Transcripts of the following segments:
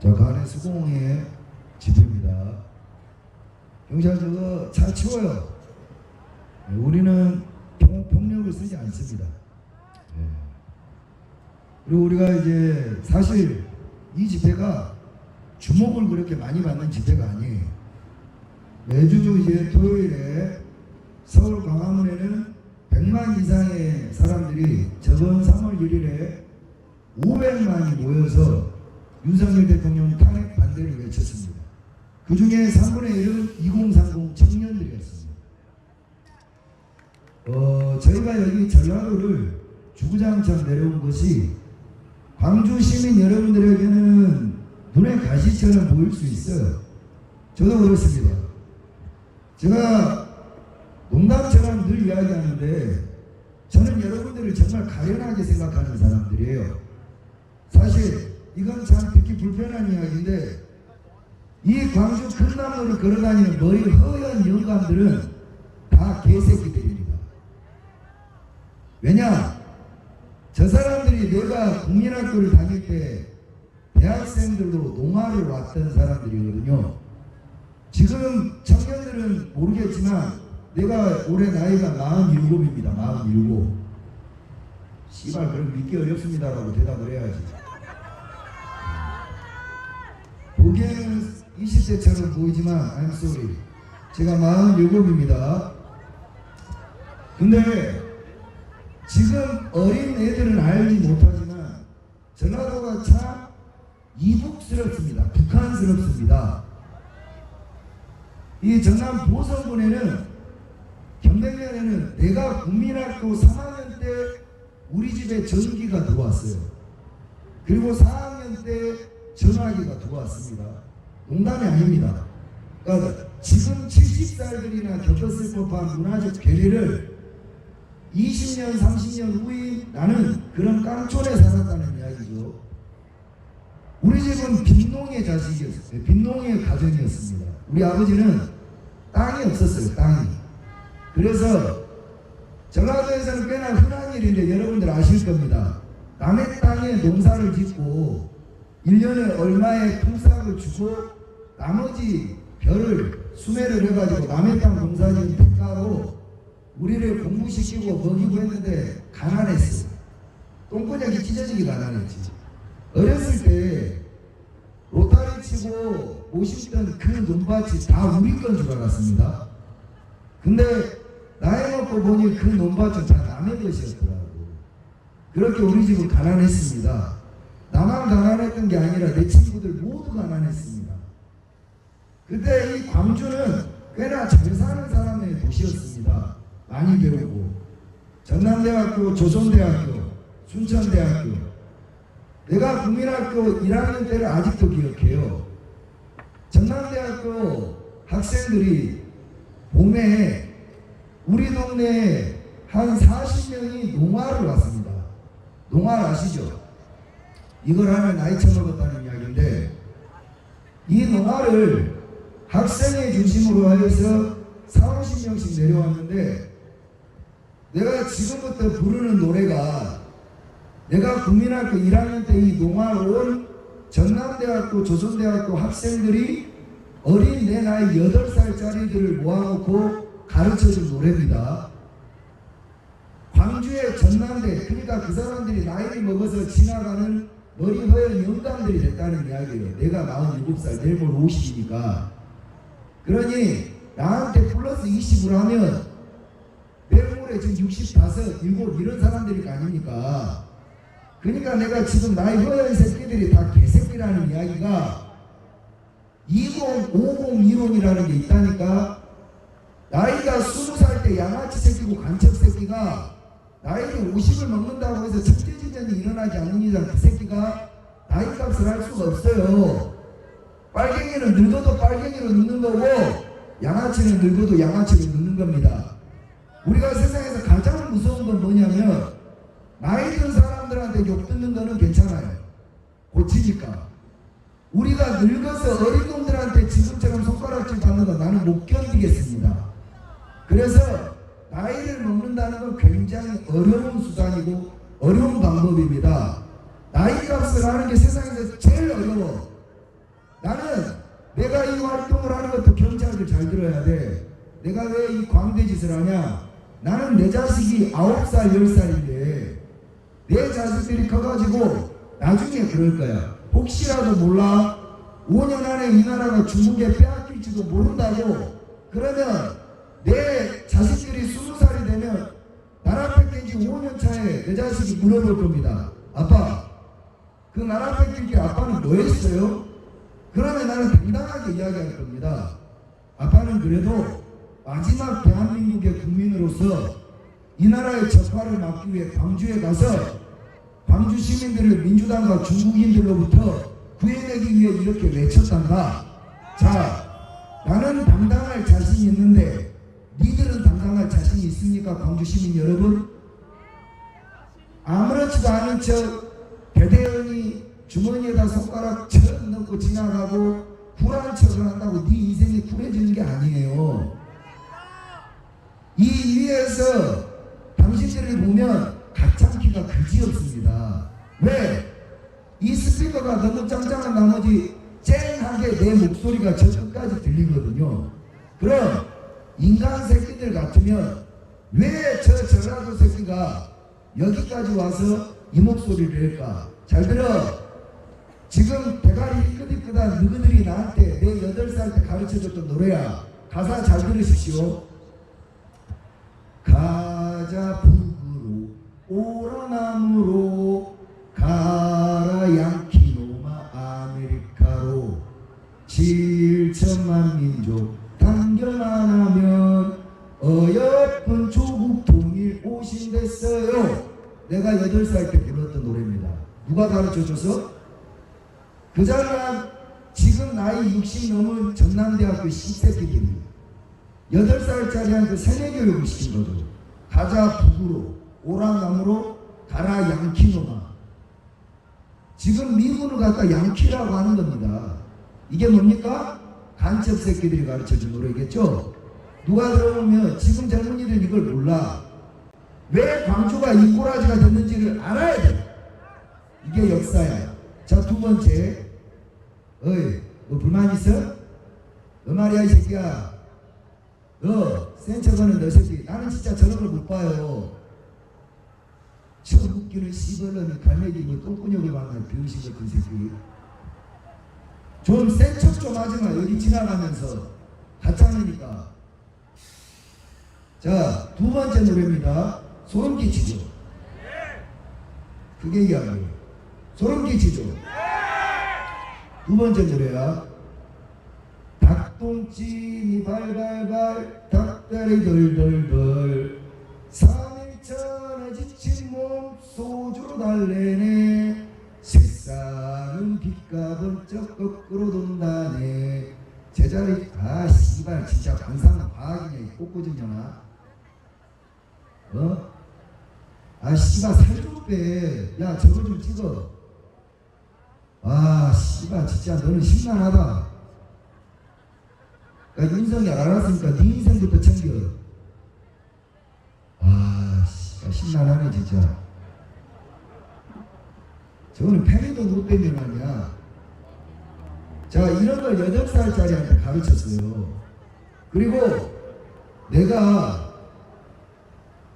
자, 간의 수공의 집회입니다. 경찰 저거 잘 치워요. 우리는 폭력을 쓰지 않습니다. 그리고 우리가 이제 사실 이 집회가 주목을 그렇게 많이 받는 집회가 아니에요. 매주 이제 토요일에 서울 광화문에는 100만 이상의 사람들이 저번 3월 1일에 500만이 모여서 윤석열 대통령 탄핵 반대를 외쳤습니다. 그 중에 3분의 1은 2030 청년들이었습니다. 저희가 여기 전라도를 주구장창 내려온 것이 광주 시민 여러분들에게는 눈에 가시처럼 보일 수 있어요. 저도 그렇습니다. 제가 농담처럼 늘 이야기하는데 저는 여러분들을 정말 가련하게 생각하는 사람들이에요. 사실 이건 참 듣기 불편한 이야기인데 이 광주 큰나무를 걸어다니는 머리 허연 영감들은 다 개새끼들입니다. 왜냐? 저 사람들이 내가 국민학교를 다닐 때 대학생들로 농아를 왔던 사람들이거든요. 지금 청년들은 모르겠지만 내가 올해 나이가 47입니다. 47. 씨발 그럼 믿기 어렵습니다라고 대답을 해야지. 보기에는 20대처럼 보이지만 I'm sorry. 제가 47입니다. 근데 지금 어린 애들은 알지 못하지만 전라도가 참 이북스럽습니다. 북한스럽습니다. 이 전남 보성군에는 경백면에는 내가 국민학교 3학년 때 우리 집에 전기가 들어왔어요. 그리고 4학년 때 전화기가 들어왔습니다. 농담이 아닙니다. 그러니까 지금 70살들이나 겪었을 법한 문화적 괴리를 20년, 30년 후에 나는 그런 깡촌에 살았다는 이야기죠. 우리 집은 빈농의 자식이었어요. 빈농의 가정이었습니다. 우리 아버지는 땅이 없었어요. 땅이. 그래서 전라도에서는 꽤나 흔한 일인데 여러분들 아실 겁니다. 남의 땅에 농사를 짓고 1년에 얼마의 품삯을 주고 나머지 별을 수매를 해가지고 남의 땅 농사짓는 대가로 우리를 공부시키고 먹이고 했는데 가난했어요. 똥꼬장이 찢어지기 가난했지. 어렸을 때 로타리 치고 모시던 그 논밭이 다 우리 건 줄 알았습니다. 근데 나이 먹고 보니 그 논밭은 다 남의 것이었더라고. 그렇게 우리 집은 가난했습니다. 나만 가난했던 게 아니라 내 친구들 모두 가난했습니다. 그때 이 광주는 꽤나 잘 사는 사람의 도시였습니다. 많이 배우고 전남대학교, 조선대학교, 순천대학교. 내가 국민학교 1학년 때를 아직도 기억해요. 전남대학교 학생들이 봄에 우리 동네에 한 40명이 농아를 왔습니다. 농아 아시죠? 이걸 하면 나이 처먹었다는 이야기인데 이 농아를 학생의 중심으로 하여서 40~50명씩 내려왔는데 내가 지금부터 부르는 노래가 내가 국민학교 1학년 때 이 농아로 온 전남대학교, 조선대학교 학생들이 어린 내 나이 8살짜리들을 모아놓고 가르쳐준 노래입니다. 광주의 전남대, 그러니까 그 사람들이 나이를 먹어서 지나가는 머리 허연 영감들이 됐다는 이야기예요. 내가 47살, 내일 모레 50이니까. 그러니 나한테 플러스 20을 하면 내일 모레 지금 65, 7 이런 사람들이 아닙니까? 그러니까 내가 지금 나이 허연 새끼들이 다 개새끼라는 이야기가 2050 이론이라는 게 있다니까. 나이가 20살 때 양아치 새끼고 간첩 새끼가 나이를 50을 먹는다고 해서 천재지변이 일어나지 않는 이상 그 새끼가 나이값을 할 수가 없어요. 빨갱이는 늙어도 빨갱이로 늙는 거고 양아치는 늙어도 양아치로 늙는 겁니다. 우리가 세상에서 가장 무서운 건 뭐냐면 나이 든 사람들한테 욕 듣는 거는 괜찮아요. 고치니까. 우리가 늙어서 어린 놈들한테 지금처럼 손가락질 받는 건 나는 못 견디겠습니다. 그래서 나이를 먹는다는 건 굉장히 어려운 수단이고 어려운 방법입니다. 나이 값을 하는 게 세상에서 제일 어려워. 나는 내가 이 활동을 하는 것도 경찰들 잘 들어야 돼. 내가 왜 이 광대 짓을 하냐? 나는 내 자식이 9살, 10살인데 내 자식들이 커가지고 나중에 그럴 거야. 혹시라도 몰라 5년 안에 이 나라가 중국에 빼앗길지도 모른다고. 그러면 내 자식들이 20살이 되면 나라 뺏긴 지 5년 차에 내 자식이 물어볼 겁니다. 아빠, 그 나라 뺏길 때 아빠는 뭐 했어요? 그러면 나는 당당하게 이야기할 겁니다. 아빠는 그래도 마지막 대한민국의 국민으로서 이 나라의 적화를 막기 위해 광주에 가서 광주 시민들을 민주당과 중국인들로부터 구해내기 위해 이렇게 외쳤단다. 자, 나는 당당할 자신이 있는데 니들은 당당할 자신이 있습니까? 광주 시민 여러분? 아무렇지도 않은 척 대대원이 주머니에다 손가락 척 넣고 지나가고 쿨한 척을 한다고 네 인생이 쿨해지는 게 아니에요. 이 위에서 당신들을 보면 가짱키가 그지없습니다. 왜? 이 스피커가 너무 짱짱한 나머지 쨍하게 내 목소리가 저 끝까지 들리거든요. 그럼 인간 새끼들 같으면 왜 저 전라도 새끼가 여기까지 와서 이 목소리를 낼까? 잘 들어. 지금 대가리 희끗희끗한 너희들이 나한테 내 8살 때 가르쳐줬던 노래야. 가사 잘 들으십시오. 가자 북으로 오라남으로 가라 양키노마 아메리카로 7천만 민족 단결만 하면 어여쁜 조국 통일 오신댔어요. 내가 8살 때 불렀던 노래입니다. 누가 가르쳐줘서? 그 사람 지금 나이 60 넘은 전남대학교 씹새끼들이 8살짜리한테 세뇌교육을 시킨 거죠. 가자 북으로 오라남으로 가라 양키노마. 지금 미군을 갖다 양키라고 하는 겁니다. 이게 뭡니까? 간첩 새끼들이 가르쳐준 노래겠죠. 누가 들어보면 지금 젊은이들 이걸 몰라. 왜 광주가 이 꼬라지가 됐는지를 알아야 돼. 이게 역사야. 자, 두 번째. 어이, 너 불만 있어? 너 말이야 이 새끼야. 너 센척하는 너 새끼. 나는 진짜 저런 걸 못 봐요. 저 웃기는 씨벌놈이 갈매기 뭐 똥꾸녕이 많아. 병신 같은 새끼. 좀 센 척 좀 하지마. 여기 지나가면서 가짜니까. 자, 두 번째 노래입니다. 소름 끼치죠. 그게 이야기예요. 소름 끼치죠. 두 번째 노래야. 닭똥찜이 발발발 닭다리 덜덜덜 3일전에 지친 몸 소주로 달래네 새싹은 빛과 번쩍 거꾸로 돈다네 제자리. 아 씨발 진짜 관상은 과학이냐 이 꽃꽂은년아. 어? 아 씨발 살 좀 빼. 야 저거 좀 찍어. 아 씨발 진짜 너는 심란하다. 야 윤석이 알았으니까 네 인생부터 챙겨. 아 씨발 심란하네 진짜. 저거는 팽이도 못 빼면 아니야. 자 이런 걸 8살짜리한테 가르쳤어요. 그리고 내가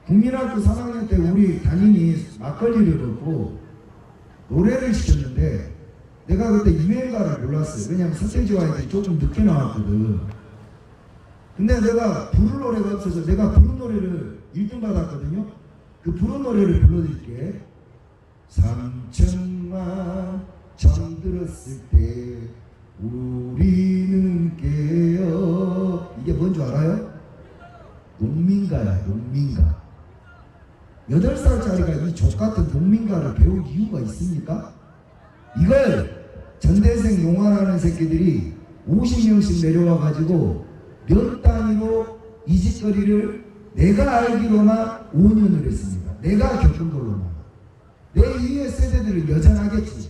국민학교 3학년 때 우리 담임이 막걸리를 먹고 노래를 시켰는데 내가 그때 유행가를 몰랐어요. 왜냐면 서태지와 애들이 조금 늦게 나왔거든. 근데 내가 부를 노래가 없어서 내가 부른 노래를 1등 받았거든요. 그 부른 노래를 불러드릴게. 3천만 잠들었을 때 우리는 깨어. 이게 뭔 줄 알아요? 농민가야 농민가. 8살짜리가 이 족같은 농민가를 배울 이유가 있습니까? 이걸 전대생 용화라는 새끼들이 50명씩 내려와가지고 몇 단위로 이 짓거리를 내가 알기로나 5년을 했습니다. 내가 겪은 걸로나. 내 이후의 세대들은 여전하겠지.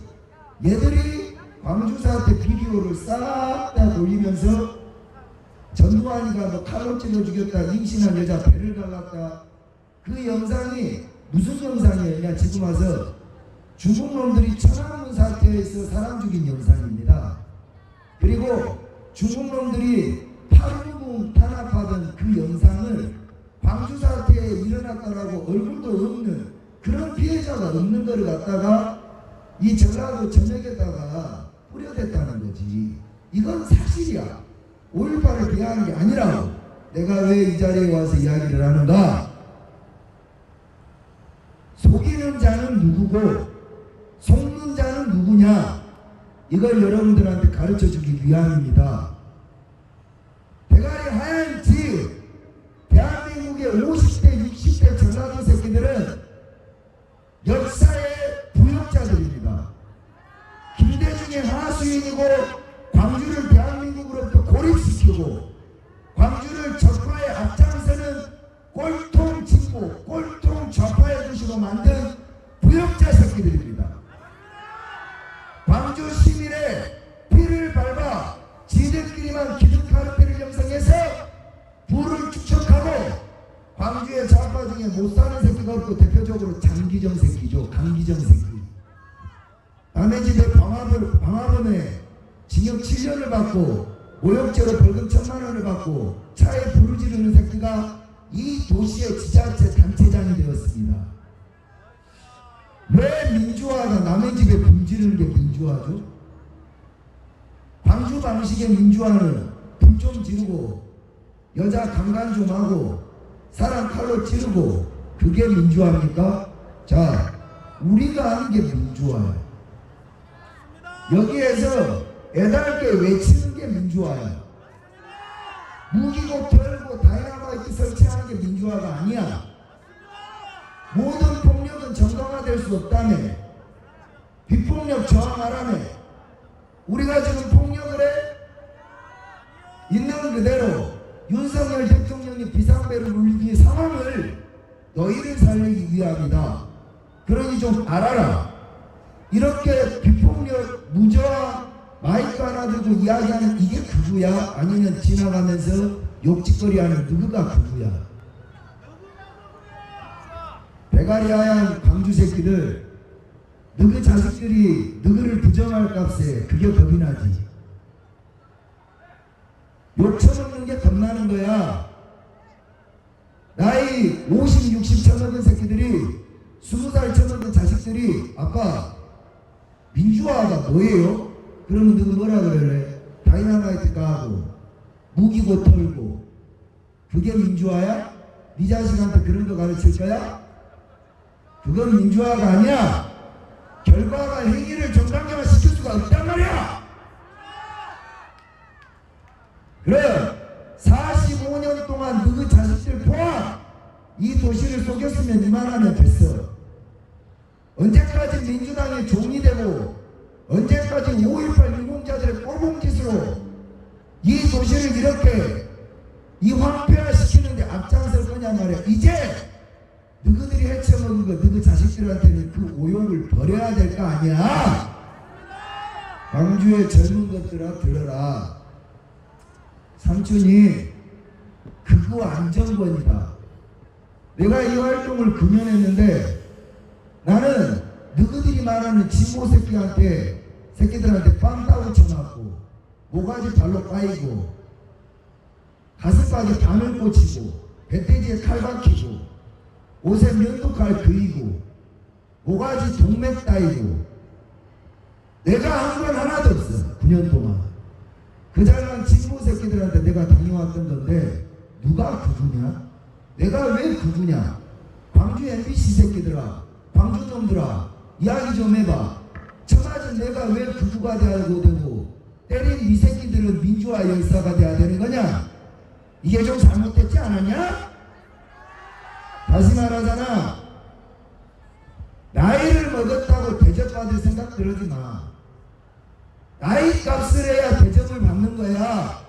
얘들이 광주 사태 비디오를 싹 다 돌리면서 전두환이가 뭐 칼로 찔러 죽였다, 임신한 여자 배를 갈랐다. 그 영상이 무슨 영상이었냐? 지금 와서 중국 놈들이 천안문 사태에서 사람 죽인 영상입니다. 그리고 중국놈들이 파루궁 탄압하던 그 영상을 광주 사태에 일어났다라고 얼굴도 없는 그런 피해자가 없는 걸 갖다가 이 전라도 전역에다가 뿌려댔다는 거지. 이건 사실이야. 5.18을 비하하는 게 아니라고. 내가 왜 이 자리에 와서 이야기를 하는가? 속이는 자는 누구고 속는 자는 누구냐? 이걸 여러분들한테 가르쳐주기 위함입니다. 대가리 하얀 집 대한민국의 50대 60대 전라도 새끼들은 역사의 부역자들입니다. 김대중의 하수인이고 광주를 대한민국으로부터 고립시키고 광주를 적화의 앞장서는 꼴통 진보, 꼴통 좌파의 도시로 만든 부역자 새끼들입니다. 광주 시민의 피를 밟아 지들끼리만 기득카르텔을 형성해서 부를 축적하고 광주의 좌파 중에 못 사는 새끼가 없고 대표적으로 장기정 새끼죠. 강기정 새끼. 남의 집에 방화범에 징역 7년을 받고 모욕죄로 벌금 1,000만 원을 받고 차에 불을 지르는 새끼가 이 도시의 지자체 단체장이 되었습니다. 왜 민주화가 남의 집에 불 지르는 게 민주화죠? 광주 방식의 민주화는 불 좀 지르고 여자 강간 좀 하고 사람 칼로 찌르고 그게 민주화입니까? 자, 우리가 하는 게 민주화예요. 여기에서 애달게 외치는 게 민주화야. 무기고 털고 다이나마이트 설치하는 게 민주화가 아니야. 모든 폭력은 정당화될 수 없다며. 비폭력 저항하라며. 우리가 지금 폭력을 해? 있는 그대로 윤석열 대통령이 비상벨을 울리기 상황을 너희를 살리기 위함이다. 그러니 좀 알아라. 이렇게 비폭력 무저항 마이크 하나 들고 이야기하는 이게 극우야? 아니면 지나가면서 욕짓거리하는 누구가 극우야? 대가리 하얀 광주 새끼들, 너희 자식들이 너희를 부정할 값에 그게 겁이 나지. 욕 처먹는 게 겁나는 거야. 나이 50, 60 처먹은 새끼들이 20살 처먹은 자식들이 아빠 민주화가 뭐예요? 그러면 누구 뭐라 그래? 다이나마이트 까고 무기고 털고 그게 민주화야? 네 자식한테 그런 거 가르칠 거야? 그건 민주화가 아니야. 결과가 행위를 정당화시킬 수가 없단 말이야. 그래 45년 동안 너희 자식들 포함 이 도시를 속였으면 이만하면 됐어. 언제까지 민주당의 종이 되고 언제까지 5.18 유공자들의 꼴봉짓으로 이 도시를 이렇게 이 황폐화시키는데 앞장설 거냐 말이야. 이제 너희들이 헤쳐먹은 거 너희 자식들한테는 그 오용을 버려야 될 거 아니야. 광주의 젊은 것들아 들어라. 삼촌이 극우 안정권이다. 내가 이 활동을 9년 했는데 나는 너희들이 말하는 진보 새끼들한테 빵 따고 쳐맞고 모가지 발로 까이고 가슴팍에 바늘 꽂히고 배돼지에 칼 박히고 옷에 면도칼 그이고 모가지 동맥 따이고 내가 한 건 하나도 없어. 9년 동안 그 잘난 진보 새끼들한테 내가 당해왔던 건데 누가 극우냐? 내가 왜 극우냐? 광주 MBC 새끼들아, 광주 놈들아, 이야기 좀 해봐. 처맞은 내가 왜 극우가 되고 때린 이 새끼들은 민주화 열사가 돼야 되는 거냐? 이게 좀 잘못됐지 않았냐? 다시 말하잖아. 나이를 먹었다고 대접받을 생각 들지 마. 나이 값을 해야 대접을 받는 거야.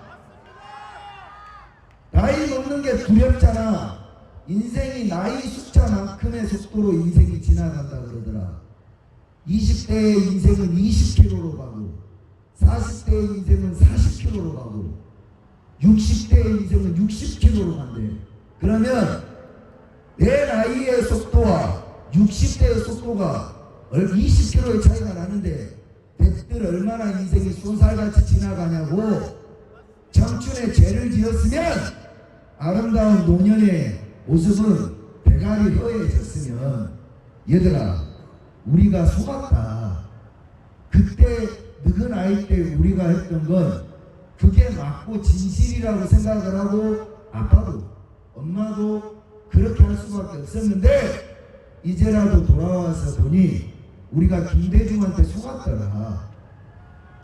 나이 먹는 게 두렵잖아. 인생이 나이 숫자만큼의 속도로 인생이 지나간다 그러더라. 20대의 인생은 20km로 가고 40대의 인생은 40km로 가고 60대의 인생은 60km로 간대. 그러면 내 나이의 속도와 60대의 속도가 20km의 차이가 나는데 내 백들 얼마나 인생이 쏜살같이 지나가냐고. 청춘에 죄를 지었으면 아름다운 노년의 모습은 대가리 허해졌으면 얘들아 우리가 속았다. 그때 늙은 아이 때 우리가 했던 건 그게 맞고 진실이라고 생각을 하고 아빠도 엄마도 그렇게 할 수밖에 없었는데 이제라도 돌아와서 보니 우리가 김대중한테 속았더라.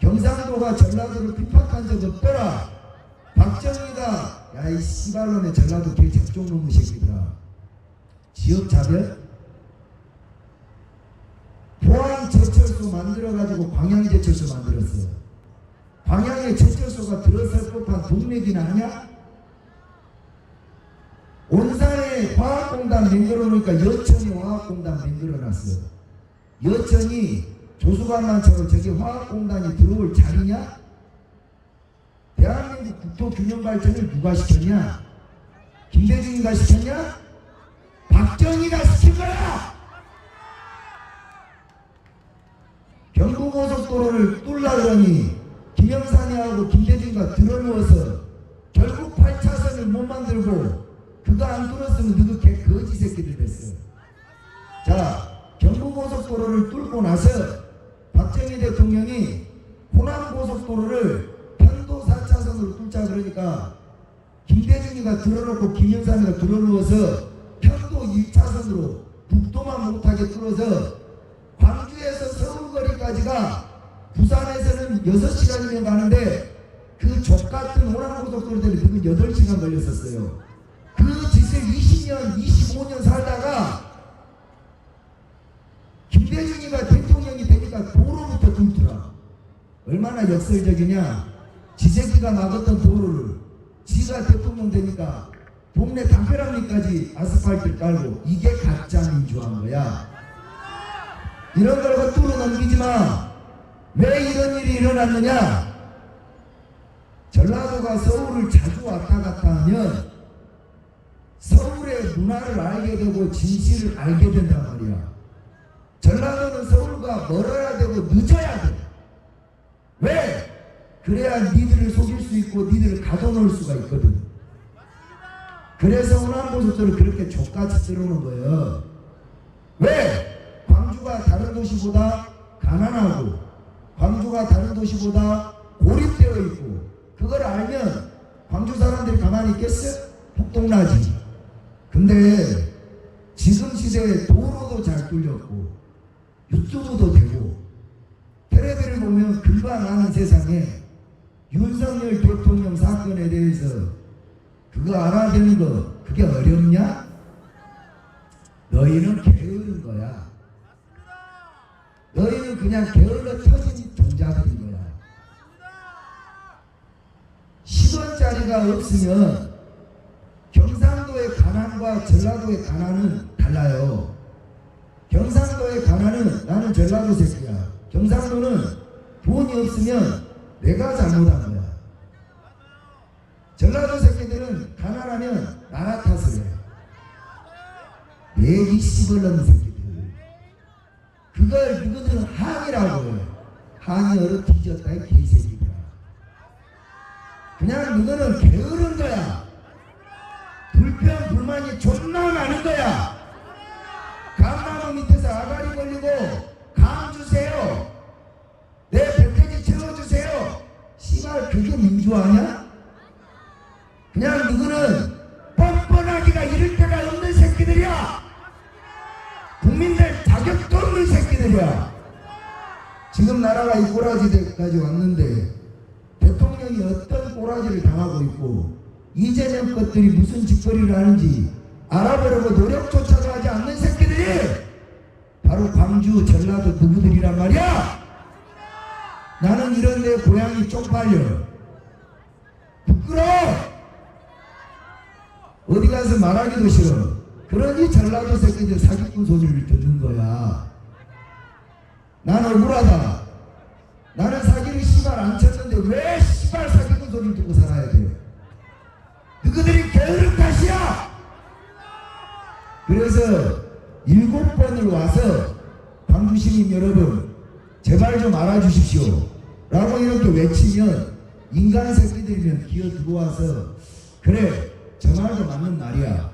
경상도가 전라도를 핍박한 적 없더라. 박정희가 야이 씨발놈의 전라도 개 작종놈의 새끼들아. 지역차별? 포항 제철소 만들어가지고 광양 제철소 만들었어요. 광양에 제철소가 들어설 법한 동네기나 하냐? 온산에 화학공단 만들어놓으니까 여천이 화학공단 만들어놨어. 여천이 조수관만처럼 저기 화학공단이 들어올 자리냐? 대한민국 국토균형발전을 누가 시켰냐? 김대중이가 시켰냐? 박정희가 시킨 거야! 경부고속도로를 뚫라 그러니 김영삼이하고 김대중이가 들어누워서 결국 8차선을 못 만들고 그거 안 뚫었으면 너그 개 거지 새끼들 됐어. 자, 경부고속도로를 뚫고 나서 박정희 대통령이 호남고속도로를 편도 4차선으로 뚫자 그러니까 김대중이가 들어놓고 김영삼이가 들어누워서 편도 1차선으로 북도만 못하게 뚫어서 광주에서 서울거리까지가 부산에서는 6시간이면 가는데 그 족같은 호남고속도로 때문에 그건 8시간 걸렸었어요. 그 짓을 20년, 25년 살다가 김대중이가 대통령이 되니까 도로부터 뚫더라. 얼마나 역설적이냐. 지새끼가 막았던 도로를 지가 대통령 되니까 동네 담벼락리까지 아스팔트 깔고 이게 가짜 민주화인 거야. 이런 걸 뚫어 넘기지 마. 왜 이런 일이 일어났느냐? 전라도가 서울을 자주 왔다 갔다 하면 서울의 문화를 알게 되고 진실을 알게 된단 말이야. 전라도는 서울과 멀어야 되고 늦어야 돼. 왜? 그래야 니들을 속일 수 있고 니들을 가둬놓을 수가 있거든. 그래서 호남고속도로를 그렇게 족같이 쓸어놓은 거예요. 왜? 광주가 다른 도시보다 가난하고 광주가 다른 도시보다 고립되어 있고 그걸 알면 광주 사람들이 가만히 있겠어? 폭동나지. 근데 지금 시대에 도로도 잘 뚫렸고 유튜브도 되고 텔레비를 보면 금방 아는 세상에 윤석열 대통령 사건에 대해서 그거 알아듣는 거 그게 어렵냐? 너희는 게으른 거야. 너희는 그냥 게을러 터진 종자들인 거야. 10원짜리가 없으면 경상도의 가난과 전라도의 가난은 달라요. 경상도의 가난은 나는 전라도 새끼야. 경상도는 돈이 없으면 내가 잘못한 거야. 전라도 새끼들은 가난하면 나라 탓을 해. 내기 씹을놈 새끼들. 그걸 누구들은 항이라고 해. 항이 얼어 뒤졌다 이 개새끼들아. 그냥 누구는 게으른 거야. 불평 불만이 존나 많은 거야. 감나무 밑에서 아가리 걸리고 감 주세요. 내 배터지 채워주세요. 씨발 그게 민주화냐? 그냥 누구는 뻔뻔하기가 이럴 때가 없는 새끼들이야. 국민들 자격도 없는 새끼들이야. 지금 나라가 이 꼬라지까지 왔는데 대통령이 어떤 꼬라지를 당하고 있고 이재명 것들이 무슨 짓거리를 하는지 알아보려고 노력조차도 하지 않는 새끼들이 바로 광주, 전라도 누구들이란 말이야. 나는 이런 내 고향이 쪽팔려. 부끄러워. 어디 가서 말하기도 싫어. 그러니 전라도 새끼들 사기꾼 소리를 듣는 거야. 나는 억울하다. 나는 사기를 씨발 안 쳤는데 왜 씨발 사기꾼 소리를 듣고 살아야 돼? 너희들이 게으른 탓이야. 그래서 7번을 와서 광주 시민 여러분 제발 좀 알아주십시오 라고 이렇게 외치면 인간 새끼들이면 기어 들어와서 그래 저 말도 맞는 말이야,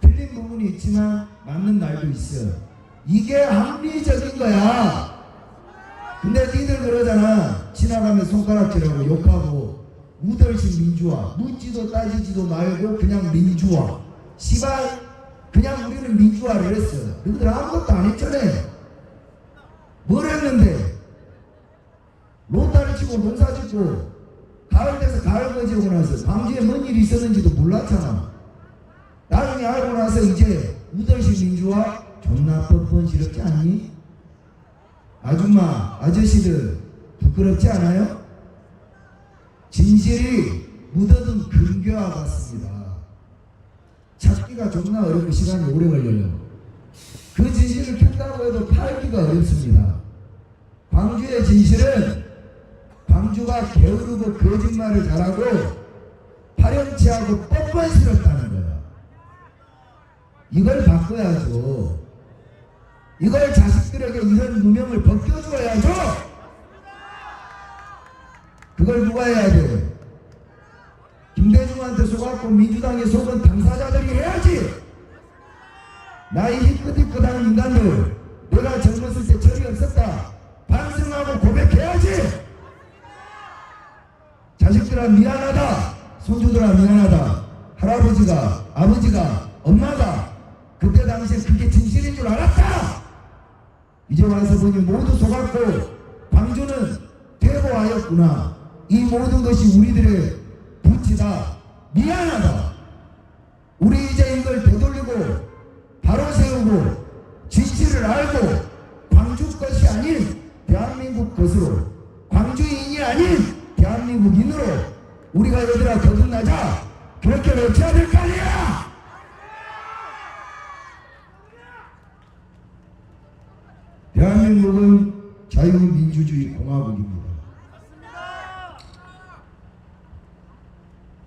틀린 부분이 있지만 맞는 말도 있어, 이게 합리적인 거야. 근데 니들 그러잖아. 지나가면 손가락질하고 욕하고 우덜신 민주화, 묻지도 따지지도 말고 그냥 민주화, 시발 그냥 우리는 민주화를 했어. 너희들 아무것도 안 했잖아. 뭘 했는데? 로따리 치고 농사 짓고 가을 돼서 가을 거지 오고 나서 광주에 뭔 일이 있었는지도 몰랐잖아. 나중에 알고 나서 이제 우덜신 민주화 존나 뻔뻔스럽지 않니? 아줌마 아저씨들 부끄럽지 않아요? 진실이 묻어둔 금괴와 같습니다. 찾기가 존나 어렵고 시간이 오래 걸려요. 그 진실을 캔다고 해도 팔기가 어렵습니다. 광주의 진실은 광주가 게으르고 거짓말을 잘하고 파렴치하고 뻔뻔스럽다는 거야. 이걸 바꿔야죠. 이걸 자식들에게 이런 누명을 벗겨줘야죠. 그걸 누가 해야 돼? 김대중한테 속았고 민주당에 속은 당사자들이 해야지. 나이 희끗희끗한 인간들, 내가 젊었을 때 철이 없었다 반성하고 고백해야지. 자식들아 미안하다, 손주들아 미안하다, 할아버지가 아버지가 엄마가 그때 당시에 그게 진실인 줄 알았다. 이제 와서 보니 모두 속았고 광주는 퇴보하였구나. 이 모든 것이 우리들의 부치다. 미안하다. 우리 이제 이걸 되돌리고 바로 세우고 진실을 알고 광주 것이 아닌 대한민국 것으로, 광주인이 아닌 대한민국인으로 우리가 얘들아 거듭나자. 그렇게 외쳐야 될 거 아니야. 대한민국은 자유민주주의 공화국입니다.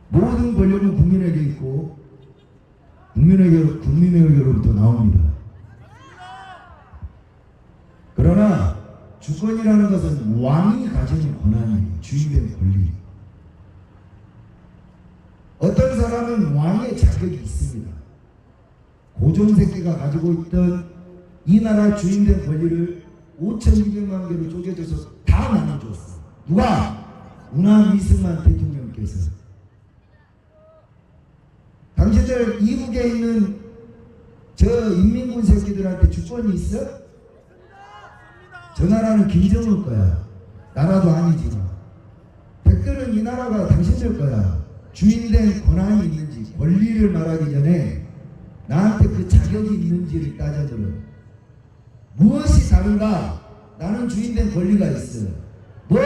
모든 권력은 국민에게 있고 국민에게로부터 나옵니다. 그러나 주권이라는 것은 왕이 가지는 권한이에요. 주인된 권리. 어떤 사람은 왕의 자격이 있습니다. 고종새끼가 가지고 있던 이 나라 주인된 권리를 5,200만 개로 쪼개져서 다 나눠줬어. 누가? 운암 이승만 대통령께서. 당신들 이북에 있는 저 인민군 새끼들한테 주권이 있어? 저 나라는 김정은 거야. 나라도 아니지만. 백들은 이 나라가 당신들 거야. 주인된 권한이 있는지, 권리를 말하기 전에 나한테 그 자격이 있는지를 따져들어. 무엇이 다른가? 나는 주인된 권리가 있어. 뭐?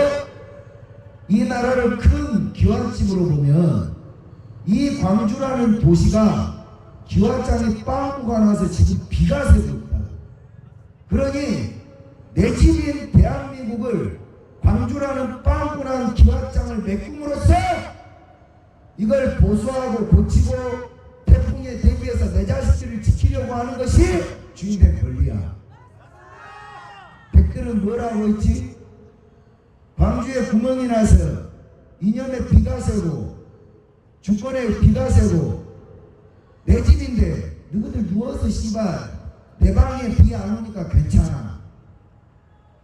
이 나라를 큰 기와집으로 보면 이 광주라는 도시가 기와장에 빵꾸가 나서 지금 비가 새고 있다. 그러니 내 집인 대한민국을 광주라는 빵꾸 난 기와장을 메꿈으로써 이걸 보수하고 고치고 태풍에 대비해서 내 자식들을 지키려고 하는 것이 주인된 권리야. 백들은 뭐라고 했지? 광주에 구멍이 나서 이념에 비가 새고 주권에 비가 새고 내 집인데 너희들 누워서 씨발 내 방에 비 안 오니까 괜찮아.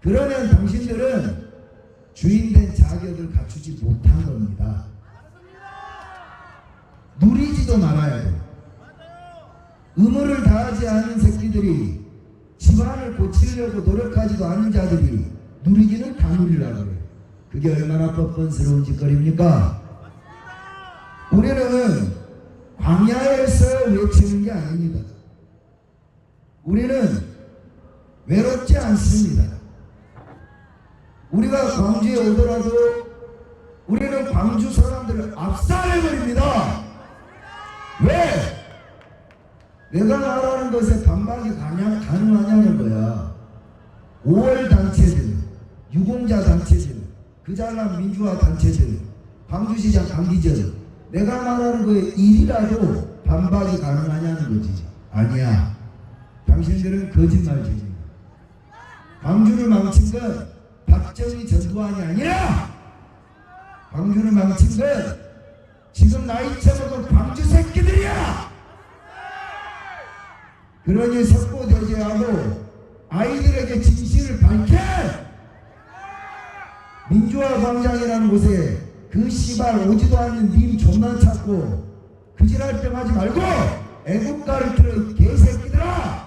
그러면 당신들은 주인된 자격을 갖추지 못한 겁니다. 누리지도 말아야 돼. 의무를 다하지 않은 새끼들이 집안을 고치려고 노력하지도 않은 자들이 누리기는 다 누리려고 그래. 그게 얼마나 뻔뻔스러운 짓거리입니까? 우리는 광야에서 외치는 게 아닙니다. 우리는 외롭지 않습니다. 우리가 광주에 오더라도 우리는 광주 사람들을 압살해버립니다. 왜? 내가 말하는 것에 반박이 가능하냐는 거야. 5월 단체들, 유공자 단체들, 그 잘난 민주화 단체들, 광주시장 강기절, 내가 말하는 거에 일이라도 반박이 가능하냐는 거지. 아니야. 당신들은 거짓말쟁이야. 광주를 망친 건 박정희 전두환이 아니라 광주를 망친 건 지금 나이 처먹은 광주 새끼들이야. 그러니 석고대죄하고 아이들에게 진실을 밝혀. 민주화 광장이라는 곳에 그 씨발 오지도 않는 님 존나 찾고 그 지랄병 하지 말고 애국가를 틀어 이 개새끼들아.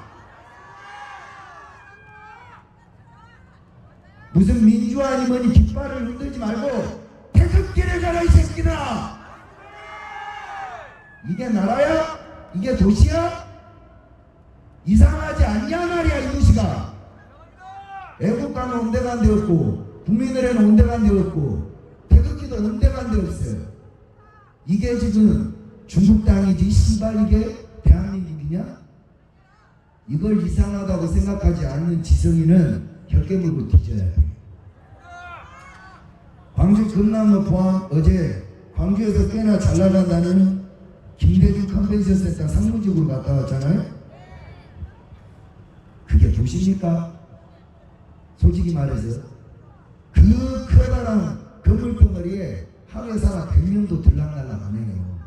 무슨 민주화니 뭐니 깃발을 흔들지 말고 태극기를 가라 이 새끼들아. 이게 나라야? 이게 도시야? 이상하지 않냐 말이야 이 도시가. 애국가는 온데간데 없고 국민의례는 온데간데 없고 태극기도 온데간데 없어요. 이게 지금 중국 땅이지 씨발 이게 대한민국이냐? 이걸 이상하다고 생각하지 않는 지성이는 혀 깨물고 뒤져야 돼. 광주 금나무 포항 어제 광주에서 꽤나 잘 나간다는 김대중 컨벤션 센터 상무직으로 갔다 왔잖아요. 그게 도시입니까? 솔직히 말해서 그 커다란 건물덩어리에 하루에 사람 100명도 들락날락 안 해요.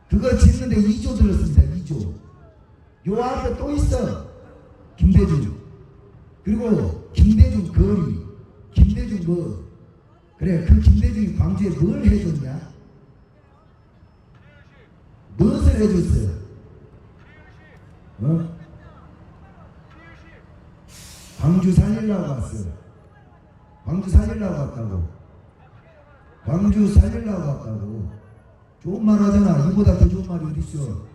그거 짓는데 2조 들었습니다. 2조. 요 앞에 또 있어. 김대중. 그리고 김대중 거리. 김대중 뭐. 그래 그 김대중이 광주에 뭘 해줬냐? 무엇을 해줬어요? 광주 살리려고 왔어요. 광주 살리려고 왔다고. 광주 살리려고 왔다고. 좋은 말 하잖아. 이보다 더 좋은 말이 어딨어.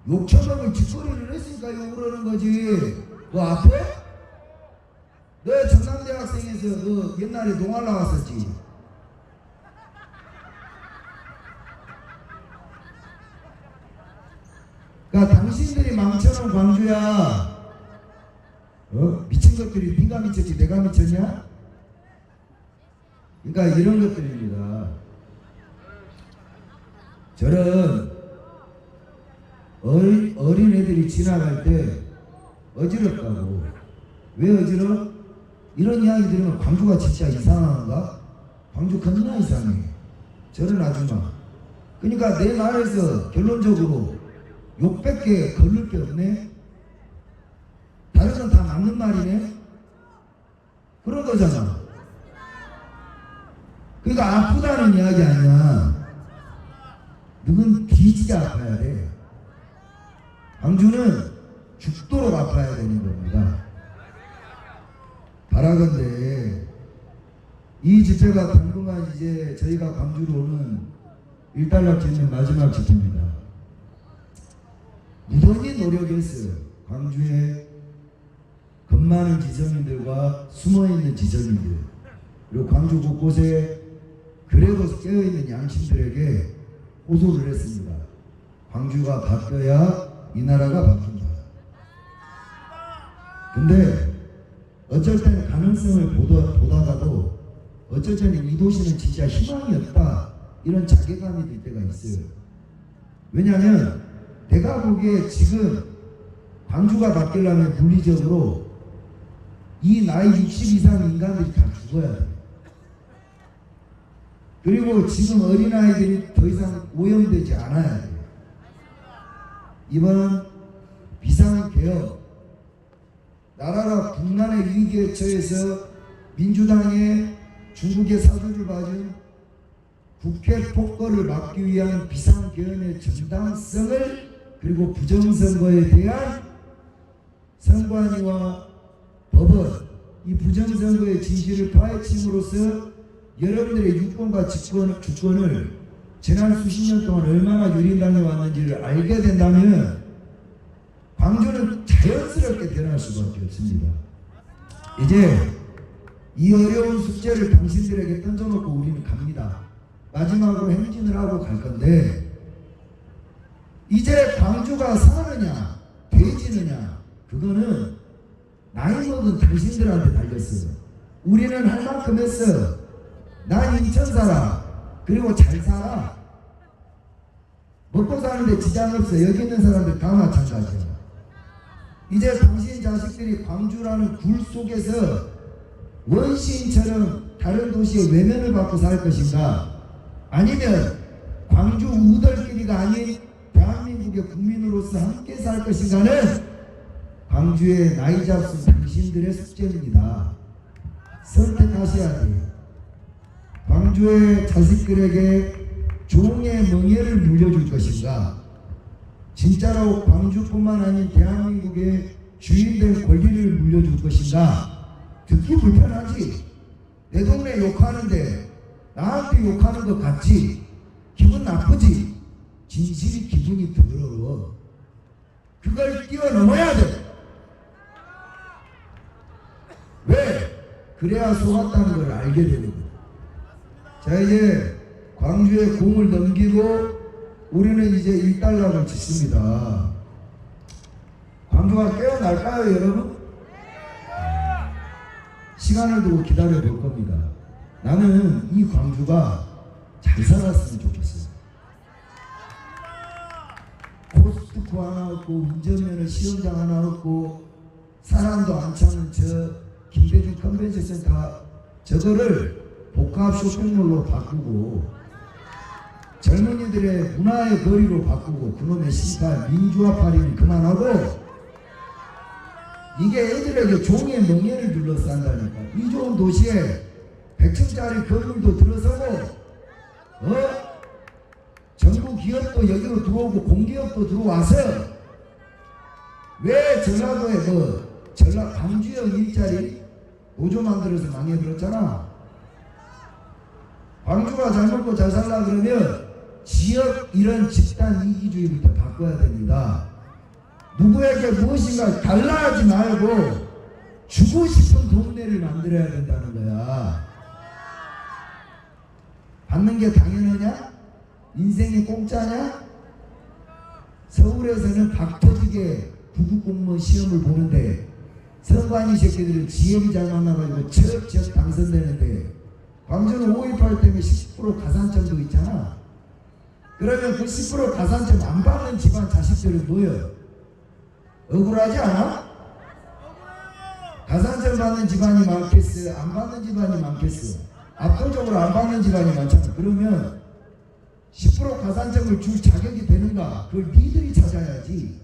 욕처먹을 짓거리를 했으니까 욕을 하는 거지. 너 아파? 너 전남대학생에서 너 옛날에 동아리 나왔었지. 그러니까 당신들이 망쳐놓은 광주야. 미친 것들이 네가 미쳤지 내가 미쳤냐? 그러니까 이런 것들입니다. 저런 어린 애들이 지나갈 때 어지럽다고. 왜 어지러? 이런 이야기 들으면 광주가 진짜 이상한가? 광주 겁나 이상해. 저런 아줌마. 그러니까 내 말에서 결론적으로 욕밖에 걸릴 게 없네. 다른 건 다 맞는 말이네. 그런 거잖아. 그러니까 아프다는 이야기 아니야. 누군 뒤지게 아파야 돼. 광주는 죽도록 아파야 되는 겁니다. 바라건대 이 집회가 당분간 이제 저희가 광주로 오는 일단락 짓는 마지막 집회입니다. 무던히 노력했어요. 광주에 겁 많은 지성인들과 숨어있는 지성인들, 그리고 광주 곳곳에 그래도 깨어있는 양심들에게 호소를 했습니다. 광주가 바뀌어야 이 나라가 바뀐다. 근데 어쩔 때는 가능성을 보다가도 어쩔 때는 이 도시는 진짜 희망이 없다, 이런 자괴감이 들 때가 있어요. 왜냐하면 내가 보기에 지금 광주가 바뀌려면 물리적으로 이 나이 60 이상 인간들이 다 죽어야 돼. 그리고 지금 어린아이들이 더 이상 오염되지 않아야 돼. 이번 비상개혁, 나라가 국난의 위기에 처해서 민주당의 중국의 사주를 받은 국회 폭거를 막기 위한 비상개헌의 정당성을, 그리고 부정선거에 대한 선관위와 법원, 이 부정선거의 진실을 파헤침으로써 여러분들의 유권과 주권을 지난 수십 년 동안 얼마나 유린당해 왔는지를 알게 된다면 광주는 자연스럽게 변할 수밖에 없습니다. 이제 이 어려운 숙제를 당신들에게 던져놓고 우리는 갑니다. 마지막으로 행진을 하고 갈 건데, 이제 광주가 사느냐 돼지느냐 그거는 나이 먹은 당신들한테 달렸어요. 우리는 할 만큼 했어. 난 인천 살아. 그리고 잘 살아. 먹고 사는데 지장 없어. 여기 있는 사람들 다 마찬가지야. 이제 당신 자식들이 광주라는 굴 속에서 원시인처럼 다른 도시의 외면을 받고 살 것인가? 아니면 광주 우덜끼리가 아닌 대한민국의 국민으로서 함께 살 것인가는 광주의 나이 잡순 당신들의 숙제입니다. 선택하셔야 돼요. 광주의 자식들에게 종의 멍에를 물려줄 것인가? 진짜로 광주뿐만 아닌 대한민국의 주인된 권리를 물려줄 것인가? 듣기 불편하지. 내 동네 욕하는데 나한테 욕하는 것 같지. 기분 나쁘지. 진실이 기분이 더러워. 그걸 뛰어넘어야 돼. 왜? 그래야 속았다는 걸 알게 되거든. 자, 이제 광주에 공을 넘기고 우리는 이제 일단락을 짓습니다. 광주가 깨어날까요, 여러분? 시간을 두고 기다려 볼 겁니다. 나는 이 광주가 잘 살았으면 좋겠어요. 코스트코 하나 없고 운전면허 시험장 하나 없고 사람도 안 차는 저 김대중 컨벤션 센터 저거를 복합 쇼핑몰로 바꾸고 젊은이들의 문화의 거리로 바꾸고 그놈의 신발 민주화파리는 그만하고 이게 애들에게 종의 멍에를 둘러싼다니까. 이 좋은 도시에 100층짜리 건물도 들어서고 정부 기업도 여기로 들어오고 공기업도 들어와서 왜 전라도에 광주형 일자리 노조 만들어서 망해들었잖아. 광주가 잘 먹고 잘 살라 그러면 지역 이런 집단 이기주의부터 바꿔야 됩니다. 누구에게 무엇인가 달라하지 말고 주고 싶은 동네를 만들어야 된다는 거야. 받는 게 당연하냐? 인생이 공짜냐? 서울에서는 박터지게 부국공무원 시험을 보는데 선관위 새끼들은 지역이 잘 만나가지고 척척 당선되는데 광주는 5.18 때문에 10% 가산점도 있잖아. 그러면 그 10% 가산점 안 받는 집안 자식들은 뭐예요? 억울하지 않아? 가산점 받는 집안이 많겠어? 안 받는 집안이 많겠어? 압도적으로 안 받는 집안이 많잖아. 그러면 10% 가산점을 줄 자격이 되는가? 그걸 니들이 찾아야지.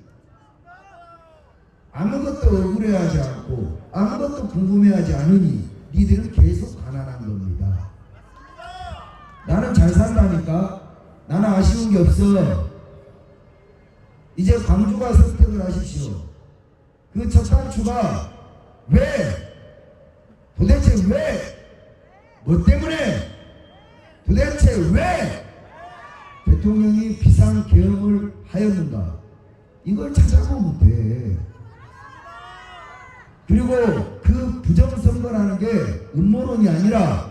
아무것도 억울해하지 않고 아무것도 궁금해하지 않으니 니들은 계속 가난한 겁니다. 나는 잘 산다니까. 나는 아쉬운 게 없어. 이제 광주가 선택을 하십시오. 그 첫 단추가 왜? 도대체 왜? 뭐 때문에? 도대체 왜? 대통령이 비상계엄을 하였는가? 이걸 찾아보면 돼. 그리고 그 부정선거라는 게 음모론이 아니라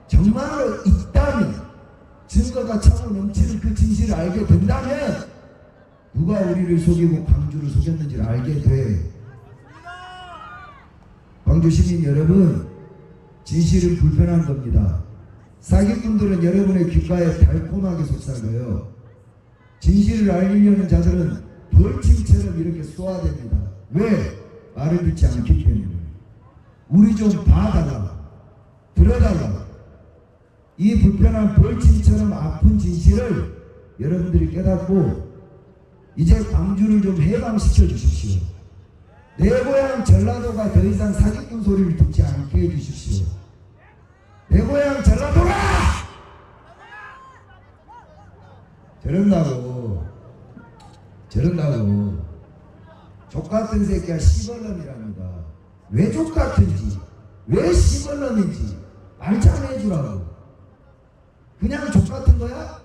정말로 있다면 증거가 차고 넘치는 그 진실을 알게 된다면 누가 우리를 속이고 광주를 속였는지를 알게 돼. 광주 시민 여러분, 진실은 불편한 겁니다. 사기꾼들은 여러분의 귓가에 달콤하게 속삭여요. 진실을 알리려는 자들은 벌침처럼 이렇게 쏘아댑니다. 왜? 말을 듣지 않기 때문에. 우리 좀 봐달라. 들어달라. 이 불편한 벌침처럼 아픈 진실을 여러분들이 깨닫고 이제 광주를 좀 해방시켜 주십시오. 내 고향 전라도가 더 이상 사기꾼 소리를 듣지 않게 해주십시오. 내 고향 전라도가! 저런다고 족같은 새끼야 시벌놈이랍니다. 왜 족같은지 왜 시벌놈인지 말 좀 해주라고. 그냥 족같은 거야?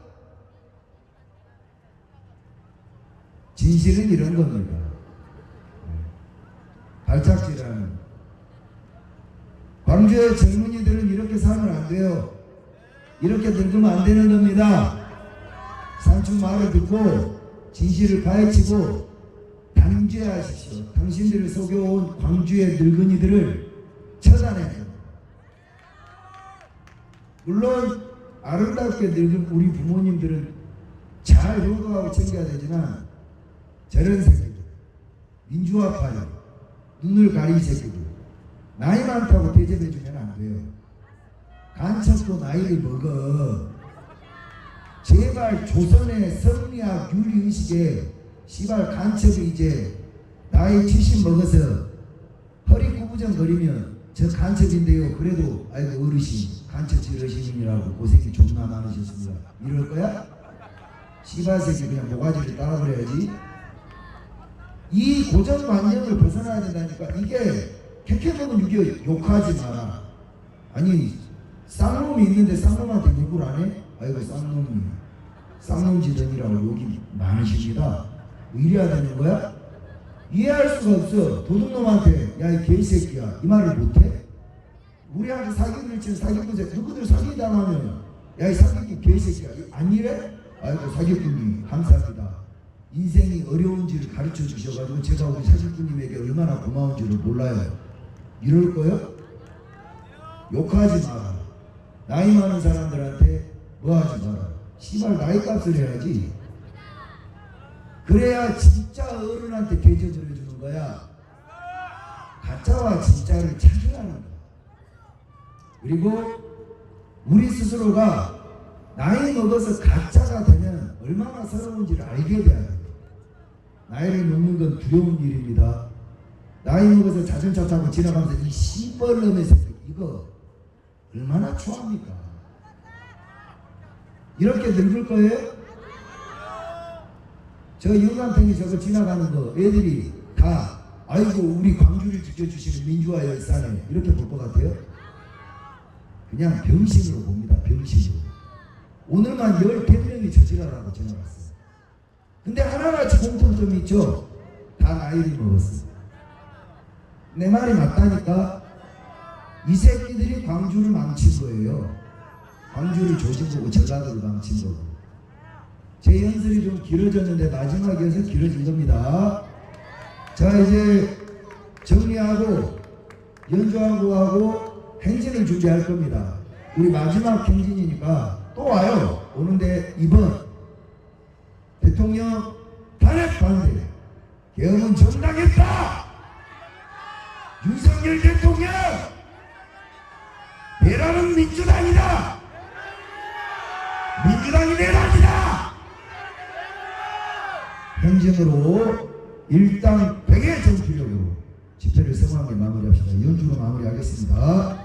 진실은 이런 겁니다. 발작질하는 광주의 젊은이들은 이렇게 살면 안 돼요. 이렇게 늙으면 안 되는 겁니다. 산중 말을 듣고 진실을 파헤치고 단죄하십시오. 당신들을 속여온 광주의 늙은이들을 처단해야 됩니다. 물론 아름답게 늙은 우리 부모님들은 잘 효도하고 챙겨야 되지만 저런 새끼들, 민주화파들, 눈을 가린 새끼들, 나이 많다고 대접해주면 안 돼요. 간첩도 나이를 먹어. 제발 조선의 성리학 윤리의식에 시발 간첩이 이제 나이 70 먹어서 허리 구부정거리면 저 간첩인데요. 그래도 아이고 어르신 간첩 어르신이라고 고생이 존나 많으셨습니다. 이럴 거야? 시발 새끼 그냥 모가지를 따라버려야지. 이 고정관념을 벗어나야 된다니까. 이게 캐캐먹은 유교 욕하지 마라. 아니 쌍놈이 있는데 쌍놈한테 욕을 안 해? 아이고 쌍놈이 쌍놈지전이라고 욕이 많으십니다. 이래야 되는 거야? 이해할 수가 없어. 도둑놈한테 야 이 개새끼야 이 말을 못해? 우리한테 사기를 치는 사기꾼들 누구들 사기 당하면 야 이 사기꾼 개새끼야 안 이래? 아이고 사기꾼님 감사합니다. 인생이 어려운지를 가르쳐 주셔가지고 제가 우리 사기꾼님에게 얼마나 고마운지를 몰라요. 이럴 거요? 욕하지 마라. 나이 많은 사람들한테 뭐 하지 마라. 씨발 나이값을 해야지. 그래야 진짜 어른한테 대접을 해주는 거야. 가짜와 진짜를 차별하는 거야. 그리고 우리 스스로가 나이 먹어서 가짜가 되면 얼마나 서러운지를 알게 돼야 돼. 나이를 먹는 건 두려운 일입니다. 나이 먹어서 자전차 타고 지나가면서 이 씨벌놈의 새끼 이거 얼마나 추합니까? 이렇게 늙을 거예요? 저 영감탱이 저거 지나가는 거 애들이 다 아이고 우리 광주를 지켜주시는 민주화 열사네 이렇게 볼 것 같아요? 그냥 병신으로 봅니다. 병신으로. 오늘만 10개명이 저지라라고 지나갔어요. 근데 하나같이 공통점이 있죠. 다 나이를 먹었어요. 내 말이 맞다니까. 이 새끼들이 광주를 망친 거예요. 광주를 조진 거고 전라도를 망친 거고. 제 연설이 좀 길어졌는데 마지막이어서 길어진 겁니다. 자 이제 정리하고 연주하고 하고 행진을 준비할 겁니다. 우리 마지막 행진이니까 또 와요. 오는데 이번 대통령 탄핵 반대 계엄은 정당했다. 윤석열 대통령 내란은 민주당이다. 민주당이 내란이다. 행진으로 일당 100의 정치력으로 집회를 성황하게 마무리합시다. 연주로 마무리하겠습니다.